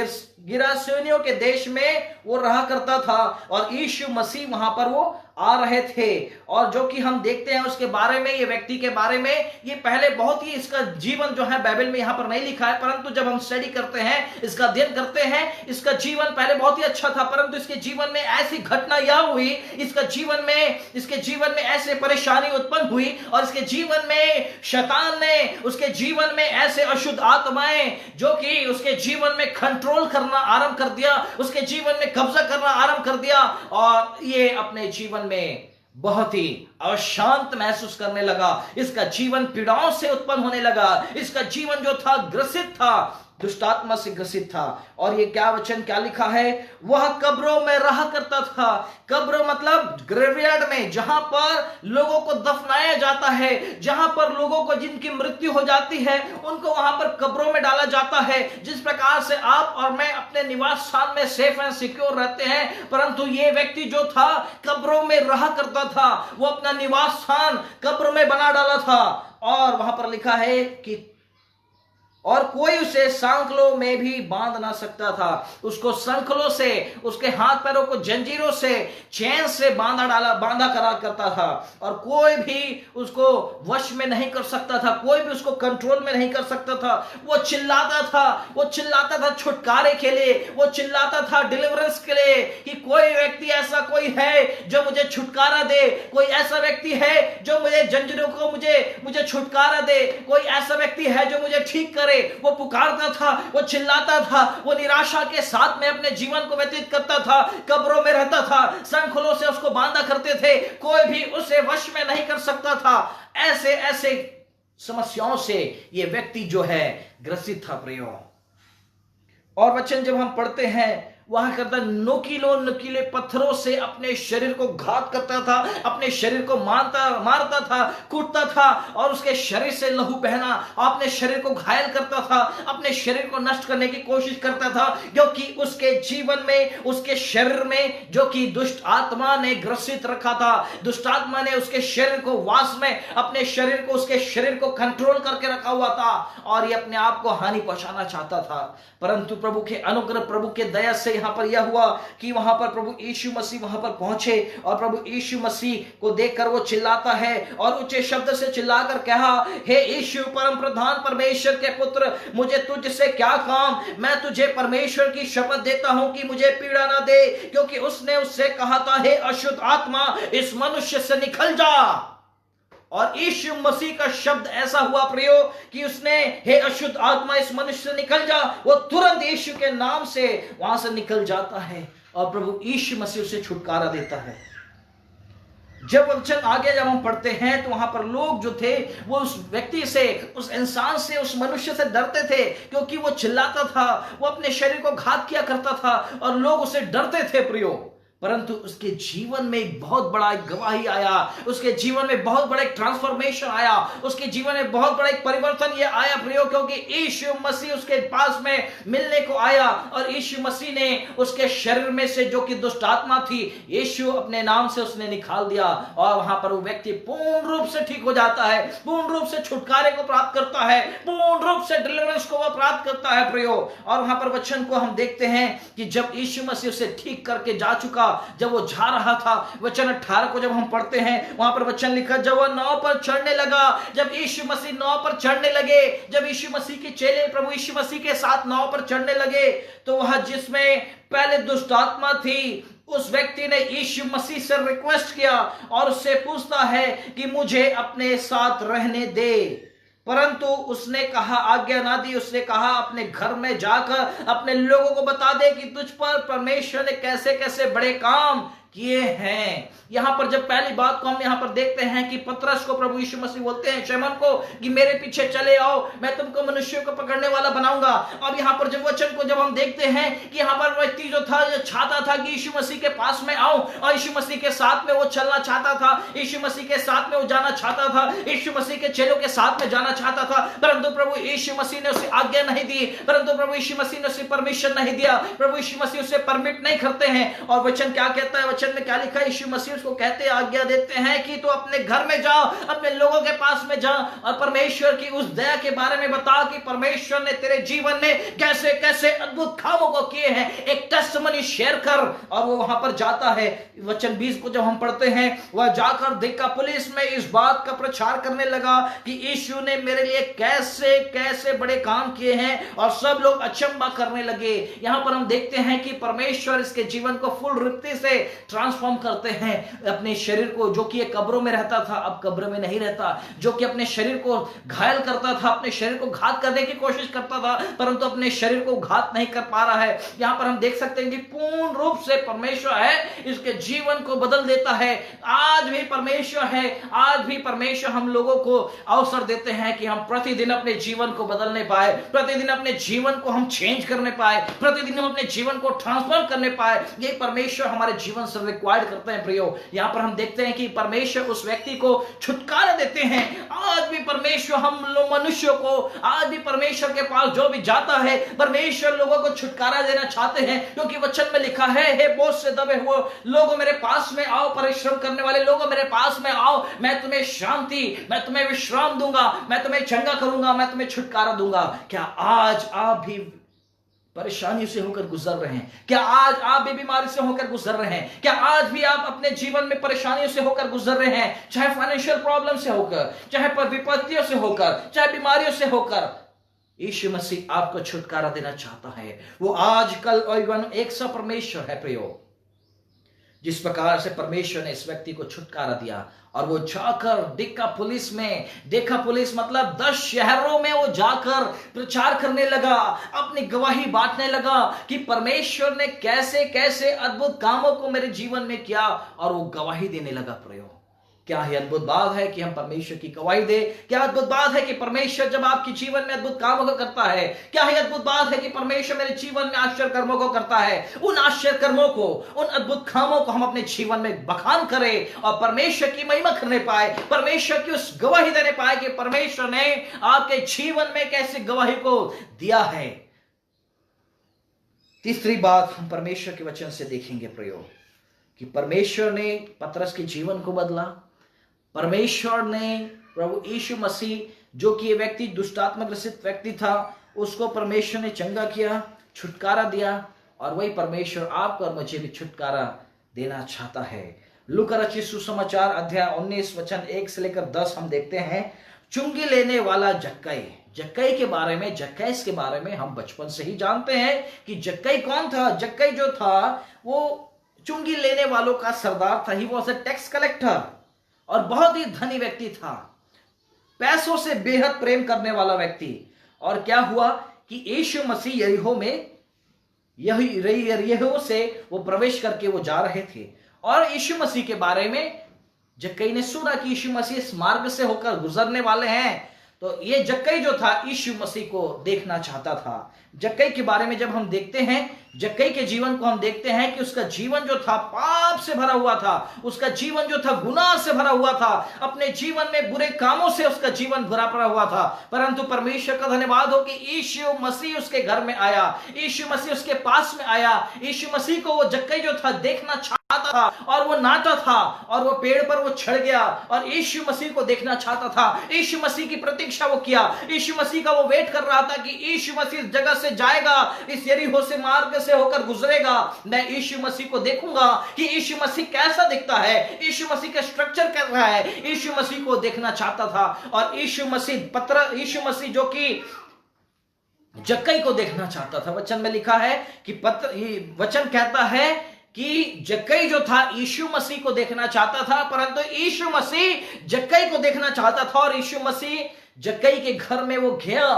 गिरासेनियों के देश में वो रहा करता था। और यीशु मसीह वहां पर वो आ रहे थे। और जो कि हम देखते हैं उसके बारे में, ये व्यक्ति के बारे में, ये पहले बहुत ही इसका जीवन जो है बाइबल में यहां पर नहीं लिखा है, परंतु जब हम स्टडी करते हैं, इसका अध्ययन करते हैं, इसका जीवन पहले बहुत ही अच्छा था, परंतु इसके जीवन में ऐसी घटना यह हुई, इसके जीवन में ऐसे परेशानी उत्पन्न हुई और इसके जीवन में शैतान ने उसके जीवन में ऐसे अशुद्ध आत्माएं जो कि उसके जीवन में कंट्रोल करना आरंभ कर दिया, उसके जीवन में कब्जा करना आरंभ कर दिया और ये अपने जीवन में बहुत ही अशांत महसूस करने लगा। इसका जीवन पीड़ाओं से उत्पन्न होने लगा। इसका जीवन जो था ग्रसित था, दुष्टात्मा से ग्रसित था। और ये क्या वचन क्या लिखा है? वह कब्रों में रहा करता था। कब्र मतलब ग्रेवयार्ड में, जहां पर लोगों को दफनाया जाता है, जहां पर लोगों को जिनकी मृत्यु हो जाती है उनको वहां पर कब्रों में डाला जाता है। जिस प्रकार से आप और मैं अपने निवास स्थान में सेफ एंड सिक्योर रहते हैं, परंतु ये व्यक्ति जो था कब्रों में रहा करता था। वो अपना निवास स्थान कब्र में बना डाला था। और वहां पर लिखा है कि और कोई उसे सांकलों में भी बांध ना सकता था। उसको संकलों से, उसके हाथ पैरों को जंजीरों से, चैन से बांधा करा करता था, और कोई भी उसको वश में नहीं कर सकता था, कोई भी उसको कंट्रोल में नहीं कर सकता था। वो चिल्लाता था छुटकारे के लिए, वो चिल्लाता था डिलीवरेंस के लिए कि कोई व्यक्ति ऐसा कोई है जो मुझे छुटकारा दे, कोई ऐसा व्यक्ति है जो मुझे जंजीरों को मुझे छुटकारा दे, कोई ऐसा व्यक्ति है जो मुझे ठीक करे। वो पुकारता था, वो चिल्लाता था, वो निराशा के साथ में अपने जीवन को व्यतीत करता था, कब्रों में रहता था, संखलों से उसको बांधा करते थे, कोई भी उसे वश में नहीं कर सकता था। ऐसे ऐसे समस्याओं से ये व्यक्ति जो है ग्रसित था प्रियो। और वचन जब हम पढ़ते हैं, वहां करता नुकीले पत्थरों से अपने शरीर को घात करता था, अपने शरीर को मारता था, कूटता था, और उसके शरीर से लहू बहना, अपने शरीर को घायल करता था, अपने शरीर को नष्ट करने की कोशिश करता था, क्योंकि उसके जीवन में, उसके शरीर में जो कि दुष्ट आत्मा ने ग्रसित रखा था, दुष्ट आत्मा ने उसके शरीर को वास में, अपने शरीर को, उसके शरीर को कंट्रोल करके रखा हुआ था, और ये अपने आप को हानि पहुंचाना चाहता था। परंतु प्रभु के अनुग्रह, प्रभु के दया से यहां पर यह हुआ कि वहां पर प्रभु यीशु मसीह वहां पर पहुंचे, और प्रभु यीशु मसीह को देखकर वो चिल्लाता है और ऊंचे शब्द से चिल्लाकर कहा, हे यीशु परम प्रधान परमेश्वर के पुत्र, मुझे तुझसे क्या काम, मैं तुझे परमेश्वर की शपथ देता हूं कि मुझे पीड़ा ना दे, क्योंकि उसने उससे कहा था, हे अशुद्ध आत्मा इस मनुष्य से निकल जा। और यीशु मसीह का शब्द ऐसा हुआ प्रियो कि उसने, हे अशुद्ध आत्मा इस मनुष्य से निकल जा, वो तुरंत यीशु के नाम से वहां से निकल जाता है, और प्रभु यीशु मसीह उसे छुटकारा देता है। जब वचन आगे जब हम पढ़ते हैं, तो वहां पर लोग जो थे वो उस व्यक्ति से, उस इंसान से, उस मनुष्य से डरते थे, क्योंकि वो चिल्लाता था, वो अपने शरीर को घात किया करता था, और लोग उसे डरते थे प्रियो। परंतु उसके जीवन में एक बहुत बड़ा एक गवाही आया, उसके जीवन में बहुत बड़ा एक ट्रांसफॉर्मेशन आया, उसके जीवन में बहुत बड़ा एक परिवर्तन ये आया प्रियो, क्योंकि यीशु मसीह उसके पास में मिलने को आया, और यीशु मसीह ने उसके शरीर में से जो कि दुष्ट आत्मा थी, यीशु अपने नाम से उसने निकाल दिया, और वहां पर वो व्यक्ति पूर्ण रूप से ठीक हो जाता है, पूर्ण रूप से छुटकारे को प्राप्त करता है, पूर्ण रूप से डिलीवरेंस को वह प्राप्त करता है प्रियो। और वहां पर वचन को हम देखते हैं कि जब यीशु मसीह उसे ठीक करके जा चुका, जब वो जा रहा था, वचन 18 को जब हम पढ़ते हैं, वहां पर वचन लिखा, जब वह नाव पर चढ़ने लगा, जब यीशु मसीह नाव पर चढ़ने लगे, जब यीशु मसीह के चेले प्रभु यीशु मसीह के साथ नाव पर चढ़ने लगे, तो वह जिसमें पहले दुष्ट आत्मा थी, उस व्यक्ति ने यीशु मसीह से रिक्वेस्ट किया और उससे पूछता है कि मुझे अपने साथ रहने दे। परंतु उसने कहा, आज्ञा ना दी, उसने कहा अपने घर में जाकर अपने लोगों को बता दे कि तुझ पर परमेश्वर ने कैसे कैसे बड़े काम किए हैं। यहां पर जब पहली बात को हम यहां पर देखते हैं कि पतरस को प्रभु यीशु मसीह बोलते हैं, शमौन को, कि मेरे पीछे चले आओ, मैं तुमको मनुष्यों को पकड़ने वाला बनाऊंगा। अब यहां पर जब वचन को जब हम देखते हैं कि यहां पर व्यक्ति जो था, जो चाहता था कि यीशु मसीह के पास में आऊं, और यीशु मसीह के साथ में वो चलना चाहता था, यीशु मसीह के साथ में वो जाना चाहता था, यीशु मसीह के चेलों के साथ में जाना चाहता था, परंतु प्रभु यीशु मसीह ने उसे आज्ञा नहीं दी, परंतु प्रभु यीशु मसीह ने उसे परमिशन नहीं दिया, प्रभु यीशु मसीह उसे परमिट नहीं करते हैं। और वचन क्या कहता है, वचन में क्या लिखा, यीशु मसीह उसको कहते, आज्ञा देते हैं कि तू अपने घर में जा, अपने लोगों के पास में जा, और परमेश्वर की उस दया के बारे में बता कि परमेश्वर ने तेरे जीवन में कैसे कैसे अद्भुत कामों को किए हैं, एक टेस्टिमनी शेयर कर। और वो वहां पर जाता है। वचन 20 को जब हम पढ़ते हैं, वह जाकर दिकापुलिस में इस बात का प्रचार करने लगा कि यीशु ने मेरे लिए कैसे कैसे बड़े काम किए हैं, और सब लोग अचंभा करने लगे। यहां पर हम देखते हैं कि परमेश्वर इसके जीवन को फुल रीति से ट्रांसफॉर्म करते हैं। अपने शरीर को, जो कि एक कब्रों में रहता था, अब कब्र में नहीं रहता, जो कि अपने शरीर को घायल करता था, अपने शरीर को घात करने की कोशिश करता था, परंतु अपने शरीर को घात नहीं कर पा रहा है। यहां पर हम देख सकते हैं कि पूर्ण रूप से परमेश्वर है, इसके जीवन को बदल देता है। आज भी परमेश्वर है, आज भी परमेश्वर हम लोगों को अवसर देते हैं कि हम प्रतिदिन अपने जीवन को बदलने पाए, प्रतिदिन अपने जीवन को हम चेंज करने पाए, प्रतिदिन हम अपने जीवन को ट्रांसफॉर्म करने पाए। ये परमेश्वर हमारे जीवन से परमेश्वर रिक्वायर्ड करते हैं प्रियो। यहाँ पर हम देखते हैं कि परमेश्वर उस व्यक्ति को छुटकारा देते हैं। आज भी परमेश्वर हम लोग मनुष्यों को, आज भी परमेश्वर के पास जो भी जाता है, परमेश्वर लोगों को छुटकारा देना चाहते हैं, क्योंकि वचन में लिखा है, हे बोझ से दबे हुए लोगों मेरे पास में आओ, परिश्रम करने वाले लोगों मेरे पास में आओ, मैं तुम्हें शांति, मैं तुम्हें विश्राम दूंगा, मैं तुम्हें चंगा करूंगा, मैं तुम्हें छुटकारा दूंगा। क्या आज आप भी परेशानी से होकर गुजर रहे हैं? क्या आज आप भी बीमारी से होकर गुजर रहे हैं? क्या आज भी आप अपने जीवन में परेशानियों से होकर गुजर रहे हैं? चाहे फाइनेंशियल प्रॉब्लम से होकर, चाहे पर विपत्तियों से होकर, चाहे बीमारियों से होकर, यीशु मसीह आपको छुटकारा देना चाहता है। वो आज कल और एक सा परमेश्वर है प्रियो। जिस प्रकार से परमेश्वर ने इस व्यक्ति को छुटकारा दिया, और वो जाकर देखा पुलिस मतलब 10 शहरों में वो जाकर प्रचार करने लगा, अपनी गवाही बांटने लगा कि परमेश्वर ने कैसे कैसे अद्भुत कामों को मेरे जीवन में किया, और वो गवाही देने लगा प्रयोग। क्या ही अद्भुत बात है कि हम परमेश्वर की गवाही दे। क्या अद्भुत बात है कि परमेश्वर जब आपके जीवन में अद्भुत कामों को करता है। क्या ही अद्भुत बात है कि परमेश्वर मेरे जीवन में आश्चर्य कर्मों को करता है। उन आश्चर्य कर्मों को, उन अद्भुत कामों को हम अपने जीवन में बखान करें और परमेश्वर की महिमा करने पाए, परमेश्वर की उस गवाही देने पाए कि परमेश्वर ने आपके जीवन में कैसे गवाही को दिया है। तीसरी बात हम परमेश्वर के वचन से देखेंगे प्रयोग, कि परमेश्वर ने पतरस के जीवन को बदला। परमेश्वर ने प्रभु यीशु मसीह, जो कि ये व्यक्ति दुष्टात्मा ग्रसित व्यक्ति था, उसको परमेश्वर ने चंगा किया, छुटकारा दिया, और वही परमेश्वर आपको और मुझे भी छुटकारा देना चाहता है। लूका रचित सुसमाचार अध्याय 19 वचन 1 से लेकर 10 हम देखते हैं। चुंगी लेने वाला जक्कई के बारे में, जक्कैस के बारे में हम बचपन से ही जानते हैं कि जक्कई कौन था। जक्कई जो था वो चुंगी लेने वालों का सरदार था। He was a tax collector, और बहुत ही धनी व्यक्ति था, पैसों से बेहद प्रेम करने वाला व्यक्ति। और क्या हुआ कि यीशु मसीह यरीहो से वो प्रवेश करके वो जा रहे थे, और यीशु मसीह के बारे में जक्कई ने सुना कि यीशु मसीह इस मार्ग से होकर गुजरने वाले हैं। तो ये जक्कई जो था यीशु मसीह को देखना चाहता था। जक्कई के बारे में जब हम देखते हैं, जक्कई के जीवन को हम देखते हैं कि उसका जीवन जो था पाप से भरा हुआ था, उसका जीवन जो था गुनाह से भरा हुआ था, अपने जीवन में बुरे कामों से उसका जीवन भरा हुआ था। परंतु परमेश्वर का धन्यवाद हो कि यीशु मसीह उसके घर में आया, यीशु मसीह उसके पास में आया। यीशु मसीह को वो जक्कई जो था देखना चाहता था, और वो नाटा था, और वो पेड़ पर वो चढ़ गया और यीशु मसीह को देखना चाहता था। यीशु मसीह की प्रतीक्षा वो किया, यीशु मसीह का वो वेट कर रहा था कि यीशु मसीह इस जगह से जाएगा, इस यरीहो से मार्ग से होकर गुजरेगा, मैं यीशु मसीह को देखूंगा कि यीशु मसीह कैसा दिखता है, यीशु मसीह का स्ट्रक्चर कैसा है। यीशु मसीह को देखना चाहता था, और यीशु मसीह जो कि जक्कई को देखना चाहता था। वचन में लिखा है कि वचन कहता है कि जक्कई जो था यीशु मसीह को देखना चाहता था, परंतु यीशु मसीह जक्कई को देखना चाहता था। और यीशु मसीह जक्कई के घर में वो गया,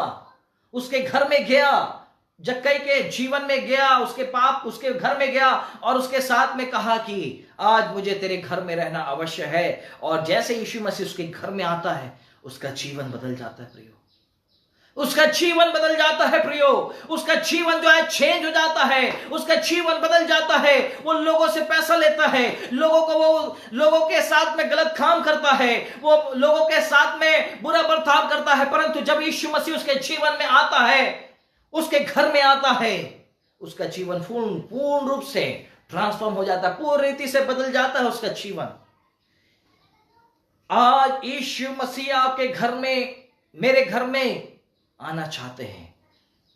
उसके घर में गया, जक्कई के जीवन में गया, उसके घर में गया, और उसके साथ में कहा कि आज मुझे तेरे घर में रहना अवश्य है। और जैसे यीशु मसीह उसके घर में आता है, उसका जीवन बदल जाता है प्रियो, उसका जीवन बदल जाता है प्रियो, उसका जीवन जो है चेंज हो जाता है, उसका जीवन बदल जाता है। वो लोगों से पैसा लेता है, वो लोगों के साथ में गलत काम करता है, वो लोगों के साथ में बुरा बर्ताव करता है, परंतु जब यीशु मसीह उसके जीवन में आता है, उसके घर में आता है, उसका जीवन पूर्ण रूप से ट्रांसफॉर्म हो जाता है, पूर्ण रीति से बदल जाता है उसका जीवन। आज यीशु मसीह आपके घर में, मेरे घर में आना चाहते हैं।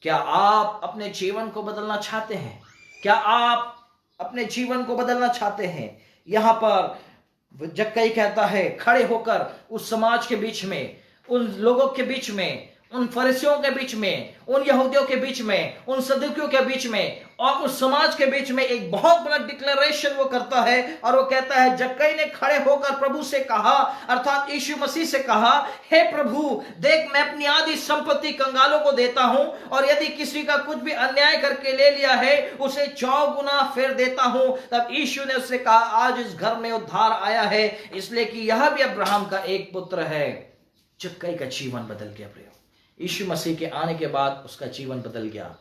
क्या आप अपने जीवन को बदलना चाहते हैं? क्या आप अपने जीवन को बदलना चाहते हैं? यहां पर जक्कई कहता है, खड़े होकर उस समाज के बीच में, उन लोगों के बीच में, उन फरीसियों के बीच में, उन यहूदियों के बीच में, उन सदूकियों के बीच में, और उस समाज के बीच में एक बहुत बड़ा डिक्लेरेशन वो करता है। और वो कहता है, जक्कई ने खड़े होकर प्रभु से कहा, अर्थात यीशु मसीह से कहा, हे प्रभु, देख मैं अपनी आधी संपत्ति कंगालों को देता हूं, और यदि किसी का कुछ भी अन्याय करके ले लिया है, उसे 4 गुना फेर देता हूं। तब यीशु ने उससे कहा, आज इस घर में उद्धार आया है, इसलिए कि यह भी अब्राहम का एक पुत्र है। जक्कई का जीवन बदल गया प्रियो, यीशु मसीह के आने के बाद उसका जीवन बदल गया।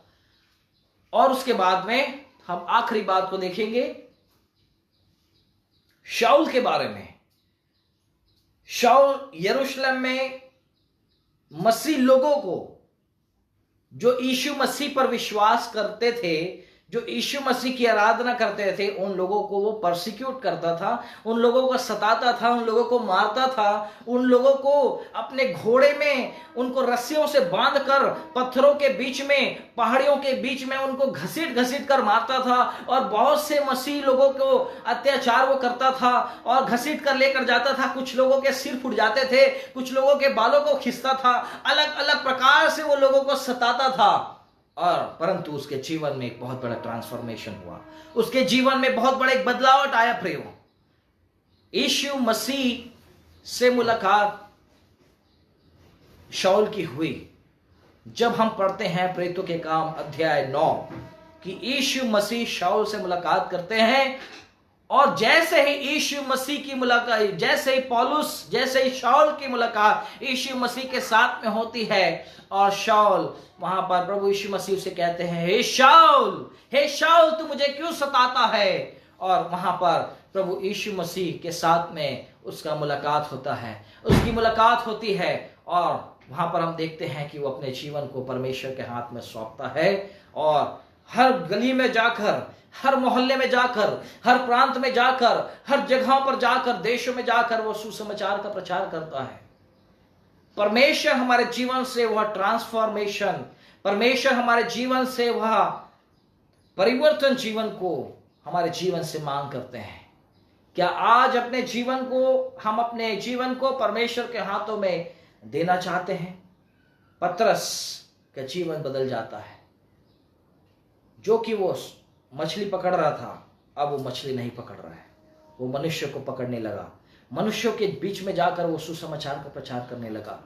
और उसके बाद में हम आखिरी बात को देखेंगे शाऊल के बारे में। शाऊल यरूशलेम में मसीह लोगों को, जो यीशु मसीह पर विश्वास करते थे, जो यीशु मसीह की आराधना करते थे, उन लोगों को वो परसिक्यूट करता था, उन लोगों को सताता था, उन लोगों को मारता था, उन लोगों को अपने घोड़े में उनको रस्सियों से बांधकर पत्थरों के बीच में, पहाड़ियों के बीच में उनको घसीट घसीट कर मारता था। और बहुत से मसीह लोगों को अत्याचार वो करता था और घसीट कर लेकर जाता था। कुछ लोगों के सिर फूट जाते थे, कुछ लोगों के बालों को खींचता था, अलग अलग प्रकार से वो लोगों को सताता था। और परंतु उसके जीवन में एक बहुत बड़ा ट्रांसफॉर्मेशन हुआ, उसके जीवन में बहुत बड़ा एक बदलाव आया। प्रियो, यीशु मसीह से मुलाकात शाऊल की हुई। जब हम पढ़ते हैं प्रेरितों के काम अध्याय 9 कि यीशु मसीह शाऊल से मुलाकात करते हैं, और जैसे ही यीशु मसीह की मुलाकात, जैसे ही पौलुस, जैसे ही शाऊल की मुलाकात यीशु मसीह के साथ में होती है, और शाऊल वहां पर प्रभु यीशु मसीह से कहते हैं, हे शाऊल तू मुझे क्यों सताता है। और वहां पर प्रभु यीशु मसीह के साथ में उसका मुलाकात होता है, उसकी मुलाकात होती है। और वहां पर हम देखते हैं कि वो अपने जीवन को परमेश्वर के हाथ में सौंपता है, और हर गली में जाकर, हर मोहल्ले में जाकर, हर प्रांत में जाकर, हर जगहों पर जाकर, देशों में जाकर वो सुसमाचार का प्रचार करता है। परमेश्वर हमारे जीवन से वह ट्रांसफॉर्मेशन, परमेश्वर हमारे जीवन से वह परिवर्तन जीवन को हमारे जीवन से मांग करते हैं। क्या आज अपने जीवन को, हम अपने जीवन को परमेश्वर के हाथों में देना चाहते हैं? पतरस का जीवन बदल जाता है। जो कि वो मछली पकड़ रहा था, अब वो मछली नहीं पकड़ रहा है, वो मनुष्य को पकड़ने लगा, मनुष्यों के बीच में जाकर वो सुसमाचार का प्रचार करने लगा।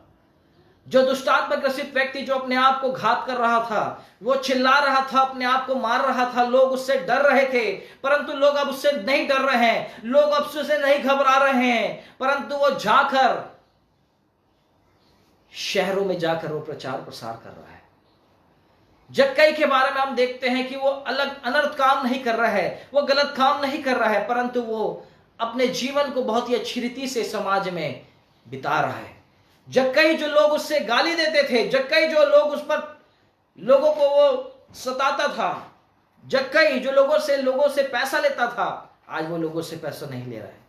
जो दुष्टात्मा ग्रसित व्यक्ति, जो अपने आप को घात कर रहा था, वो चिल्ला रहा था, अपने आप को मार रहा था, लोग उससे डर रहे थे, परंतु लोग अब उससे नहीं डर रहे हैं, लोग अब उससे नहीं घबरा रहे हैं, परंतु वो जाकर शहरों में जाकर वो प्रचार प्रसार कर रहा है। जक्कई के बारे में हम देखते हैं कि वो अलग अनर्थ काम नहीं कर रहा है, वो गलत काम नहीं कर रहा है, परंतु वो अपने जीवन को बहुत ही अच्छी रीति से समाज में बिता रहा है। जक्कई जो लोग उससे गाली देते थे, जक्कई जो लोग उस पर, लोगों को वो सताता था, जक्कई जो लोगों से पैसा लेता था, आज वो लोगों से पैसा नहीं ले रहा है।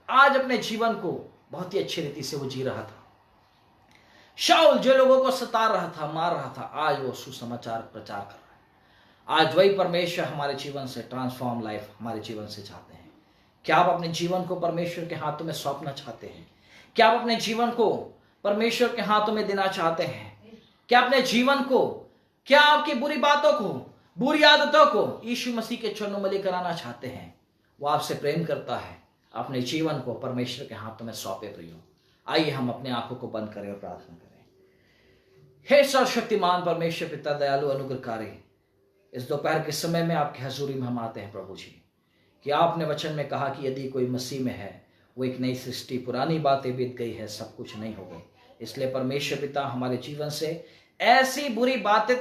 आज अपने जीवन को बहुत ही अच्छी रीति से वो जी रहा था। शाऊल जो लोगों को सता रहा था, मार रहा था, आज वो सुसमाचार प्रचार कर रहा है। आज वही परमेश्वर हमारे जीवन से ट्रांसफॉर्म लाइफ हमारे जीवन से चाहते हैं। क्या आप अपने जीवन को परमेश्वर के हाथों में सौंपना चाहते हैं? क्या आप अपने जीवन को परमेश्वर के हाथों में देना चाहते हैं? क्या अपने जीवन को, क्या आपकी बुरी बातों को, बुरी आदतों को यीशु मसीह के चरणों में लेकर आना चाहते हैं? वो आपसे प्रेम करता है। अपने जीवन को परमेश्वर के हाथों में सौंपे प्रियो। आइए हम अपने आंखों को बंद करें और प्रार्थना करें। हे सर्वशक्तिमान परमेश्वर पिता दयालु अनुग्रहकारी, इस दोपहर के समय में आपकी हजूरी में हम आते हैं प्रभु जी, कि आपने वचन में कहा कि यदि कोई मसीह में है वो एक नई सृष्टि, पुरानी बातें बीत गई है, सब कुछ नहीं हो गई। इसलिए परमेश्वर पिता हमारे जीवन से ऐसी बुरी बातें,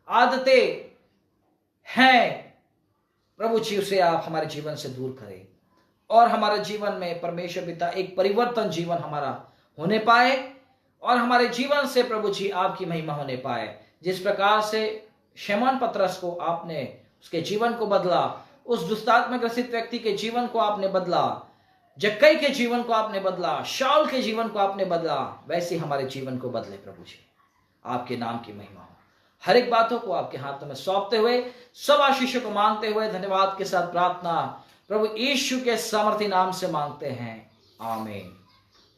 आदतें हैं प्रभु जी, उसे आप हमारे जीवन से दूर करें, और हमारे जीवन में परमेश्वर पिता एक परिवर्तन जीवन हमारा होने पाए, और हमारे जीवन से प्रभु जी आपकी महिमा होने पाए। जिस प्रकार से शमौन पतरस को आपने, उसके जीवन को बदला, उस दुष्टात्मा ग्रसित व्यक्ति के जीवन को आपने बदला, जक्कई के जीवन को आपने बदला, शाऊल के जीवन को आपने बदला, वैसे हमारे जीवन को बदले प्रभु जी। आपके नाम की महिमा हो। हर एक बातों को आपके हाथों में सौंपते हुए, सब आशीषों को मांगते हुए, धन्यवाद के साथ प्रार्थना प्रभु यीशु के सामर्थी नाम से मांगते हैं, आमीन।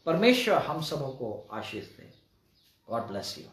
परमेश्वर हम सबों को आशीष दे। God bless you.